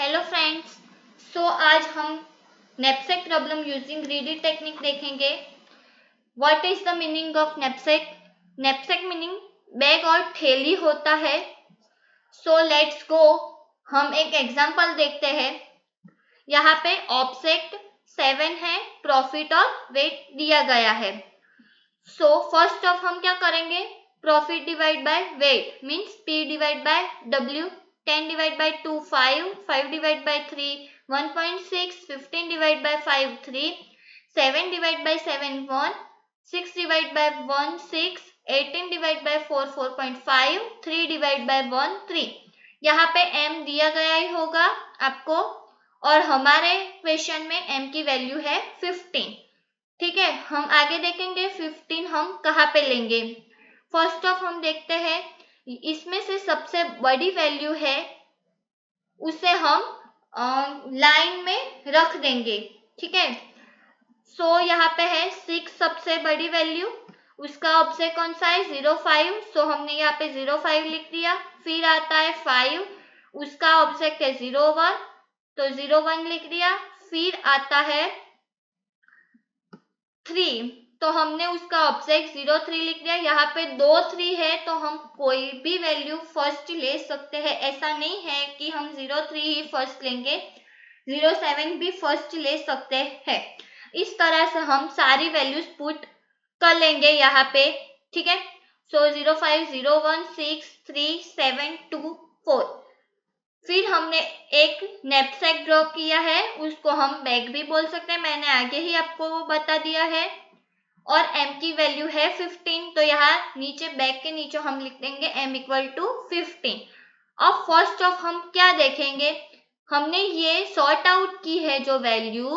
Hello friends. आज हम knapsack problem using greedy technique देखेंगे। What is the meaning of knapsack? Knapsack meaning bag और थैली होता है। लेट्स गो, हम एक एग्जांपल देखते हैं। यहाँ पे ऑब्जेक्ट 7 है, प्रॉफिट और वेट दिया गया है। फर्स्ट ऑफ हम क्या करेंगे? Profit divide by wait means P divide by W। 10 divide by 2 5, 5 divide by 3 1.6, 15 divide by 5 3, 7 divide by 7 1, 6 divide by 1 6, 18 divide by 4 4.5, 3 divide by 1 3। यहाँ पे m दिया गया ही होगा आपको, और हमारे क्वेश्चन में m की वैल्यू है 15। ठीक है, हम आगे देखेंगे 15 हम कहाँ पे लेंगे। फर्स्ट ऑफ हम देखते हैं, इसमें से सबसे बड़ी वैल्यू है उसे हम लाइन में रख देंगे। ठीक है, यहाँ पे है 6 सबसे बड़ी वैल्यू, उसका ऑब्जेक्ट कौन सा है 0.5, हमने यहाँ पे 0.5 लिख दिया। फिर आता है 5, उसका ऑब्जेक्ट है 0.1, तो 0.1 लिख दिया। फिर आता है 3, तो हमने उसका ऑब्जेक्ट 0.3 लिख दिया। यहाँ पे 2 3 है, तो हम कोई भी वैल्यू फर्स्ट ले सकते हैं। ऐसा नहीं है कि हम 0.3 ही फर्स्ट लेंगे, 0.7 भी फर्स्ट ले सकते हैं। इस तरह से हम सारी वैल्यूज पुट कर लेंगे यहाँ पे। ठीक है, 0.5 0.1 6 3 7 2 4। फिर हमने एक नैपसैक ड्रॉ किया है, उसको हम बैग भी बोल सकते हैं, मैंने आगे ही आपको बता दिया है। और m की वैल्यू है 15, तो यहाँ नीचे बैग के नीचे हम लिख देंगे m इक्वल टू 15। अब फर्स्ट ऑफ हम क्या देखेंगे, हमने ये सॉर्ट आउट की है जो वैल्यू,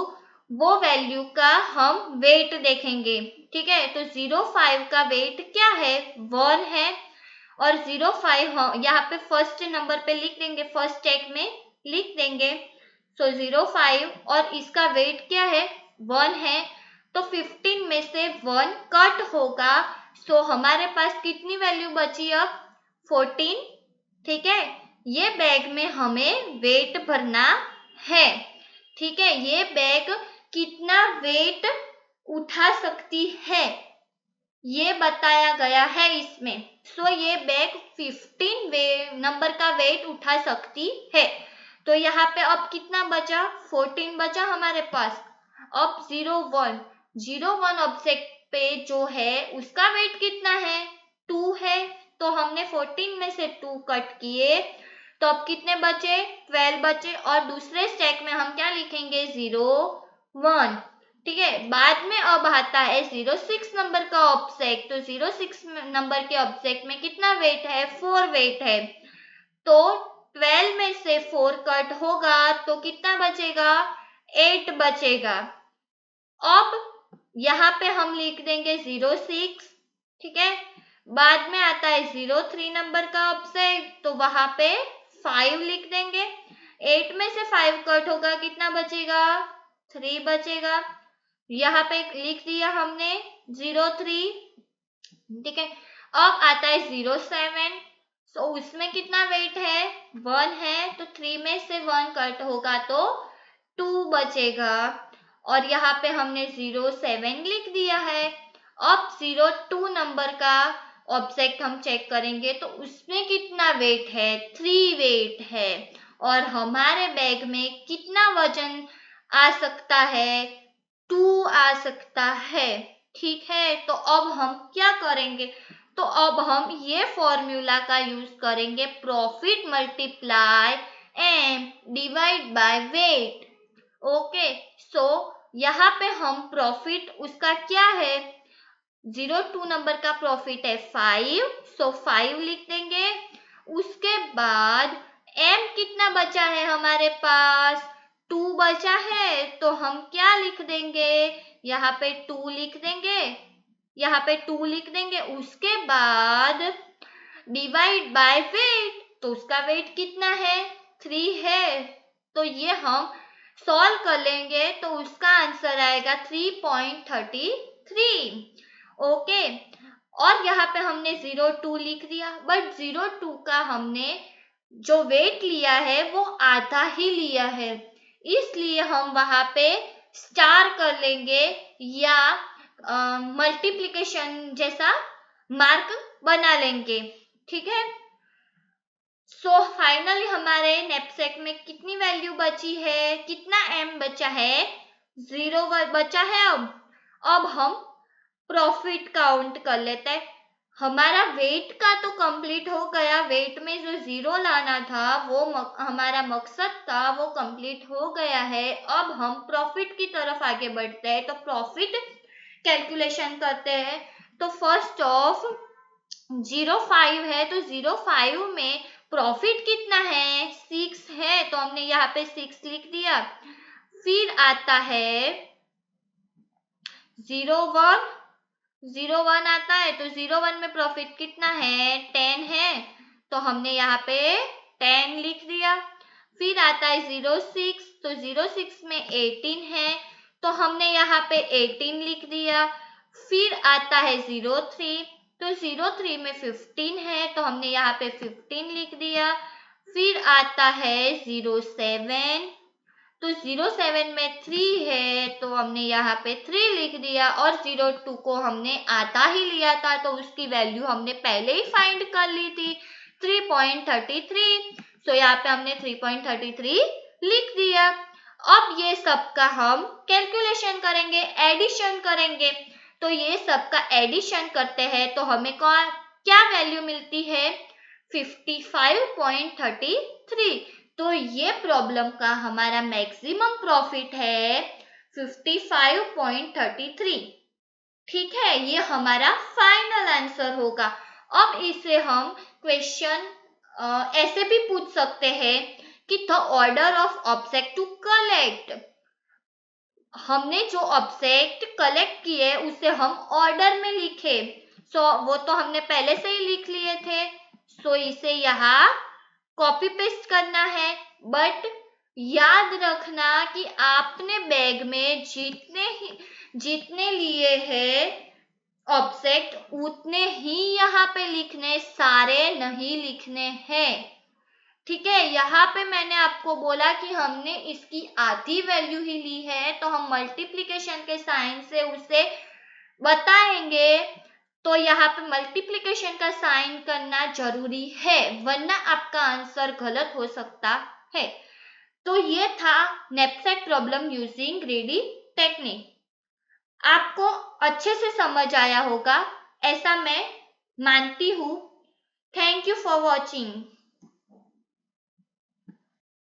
वो वैल्यू का हम वेट देखेंगे। ठीक है, तो 0.5 का वेट क्या है 1 है, और 0.5 यहाँ पे फर्स्ट नंबर पे लिख देंगे, फर्स्ट स्टेक में लिख देंगे। 0.5 और इसका वेट क्या है 1 है, तो 15 में से 1 कट होगा। हमारे पास कितनी वैल्यू बची अब 14। ठीक है, ये बैग में हमें वेट भरना है। ठीक है, ये बैग कितना वेट उठा सकती है ये बताया गया है इसमें। ये बैग 15 नंबर का वेट उठा सकती है। तो यहाँ पे अब कितना बचा 14 बचा हमारे पास। अब 0.1 ऑब्जेक्ट पे जो है उसका वेट कितना है 2 है, तो हमने 14 में से 2 कट किए, तो अब कितने बचे 12 बचे। और दूसरे स्टैक में हम क्या लिखेंगे 0.1। ठीक है, बाद में अब आता है 0.6 नंबर का ऑब्जेक्ट, तो 0.6 नंबर के ऑब्जेक्ट में कितना वेट है 4 वेट है, तो 12 में से 4 कट होगा, तो कितना बचेगा 8 बचेगा। अब यहाँ पे हम लिख देंगे 0.6। ठीक है, बाद में आता है 0.3 नंबर का ऑब्जेक्ट, तो वहां पे 5 लिख देंगे। 8 में से 5 कट होगा, कितना बचेगा 3 बचेगा। यहाँ पे लिख दिया हमने 0.3। ठीक है, अब आता है 0.7, उसमें कितना वेट है 1 है, तो 3 में से 1 कट होगा तो 2 बचेगा। और यहाँ पे हमने 0.7 लिख दिया है। अब 0.2 नंबर का ऑब्जेक्ट हम चेक करेंगे, तो उसमें कितना वेट है 3 वेट है, और हमारे बैग में कितना वजन आ सकता है 2 आ सकता है। ठीक है, तो अब हम क्या करेंगे, तो अब हम ये फॉर्मूला का यूज करेंगे, profit multiply M divide by weight. Okay, यहाँ पे हम प्रॉफिट उसका क्या है 0.2 नंबर का प्रॉफिट है 5, 5 लिख देंगे। उसके बाद m कितना बचा है हमारे पास 2 बचा है, तो हम क्या लिख देंगे यहाँ पे 2 लिख देंगे, यहाँ पे 2 लिख देंगे। उसके बाद डिवाइड बाय वेट, तो उसका वेट कितना है 3 है, तो ये हम सॉल्व कर लेंगे, तो उसका आंसर आएगा 3.33। ओके, और यहाँ पे हमने 0.2 लिख दिया, बट 0.2 का हमने जो वेट लिया है वो आधा ही लिया है, इसलिए हम वहां पे स्टार कर लेंगे या मल्टीप्लिकेशन जैसा मार्क बना लेंगे। ठीक है, सो फाइनली हमारे नैपसैक में कितनी वैल्यू बची है, कितना m बचा है, 0 बचा है। अब हम प्रॉफिट काउंट कर लेते हैं। हमारा वेट का तो कंप्लीट हो गया, वेट में जो 0 लाना था वो हमारा मकसद था, वो कंप्लीट हो गया है। अब हम प्रॉफिट की तरफ आगे बढ़ते हैं, तो प्रॉफिट कैलकुलेशन करते हैं। तो फर्स्ट ऑफ 0.5 है, तो 0.5 में प्रॉफिट कितना है, 6 है, तो हमने यहाँ पे 6 लिख दिया। फिर आता है 0.1, 0.1 आता है, तो 0.1 में प्रॉफिट कितना है, 10 है, तो हमने यहाँ पे 10 लिख दिया। फिर आता है 0.6, तो 0.6 में 18 है, तो हमने यहाँ पे 18 लिख दिया। फिर आता है 0.3, तो 0.3 में 15 है, तो हमने यहाँ पे 15 लिख दिया। फिर आता है 0.7, तो 0.7 में 3 है, तो हमने यहाँ पे 3 लिख दिया। और 0.2 को हमने आधा ही लिया था, तो उसकी वैल्यू हमने पहले ही फाइंड कर ली थी, 3.33। तो यहाँ पे हमने 3.33 लिख दिया। अब ये सब का हम कैलकुलेशन करेंगे, एडिशन करेंगे। तो ये सब का एडिशन करते हैं, तो हमें क्या वैल्यू मिलती है, 55.33। तो ये प्रॉब्लम का हमारा मैक्सिमम प्रॉफिट है 55.33। ठीक है, ये हमारा फाइनल आंसर होगा। अब इसे हम क्वेश्चन ऐसे भी पूछ सकते हैं कि the order of object to collect. हमने जो ऑब्जेक्ट कलेक्ट किए उसे हम ऑर्डर में लिखे। वो तो हमने पहले से ही लिख लिए थे, सो इसे यहाँ कॉपी पेस्ट करना है। बट याद रखना कि आपने बैग में जितने लिए हैं ऑब्जेक्ट उतने ही यहाँ पे लिखने, सारे नहीं लिखने हैं। ठीक है, यहाँ पे मैंने आपको बोला कि हमने इसकी आधी वैल्यू ही ली है, तो हम मल्टीप्लिकेशन के साइन से उसे बताएंगे। तो यहाँ पे मल्टीप्लिकेशन का साइन करना जरूरी है, वरना आपका आंसर गलत हो सकता है। तो ये था नैपसैक प्रॉब्लम यूजिंग ग्रेडी टेक्निक। आपको अच्छे से समझ आया होगा, ऐसा मैं मानती हूँ। Thank you for watching.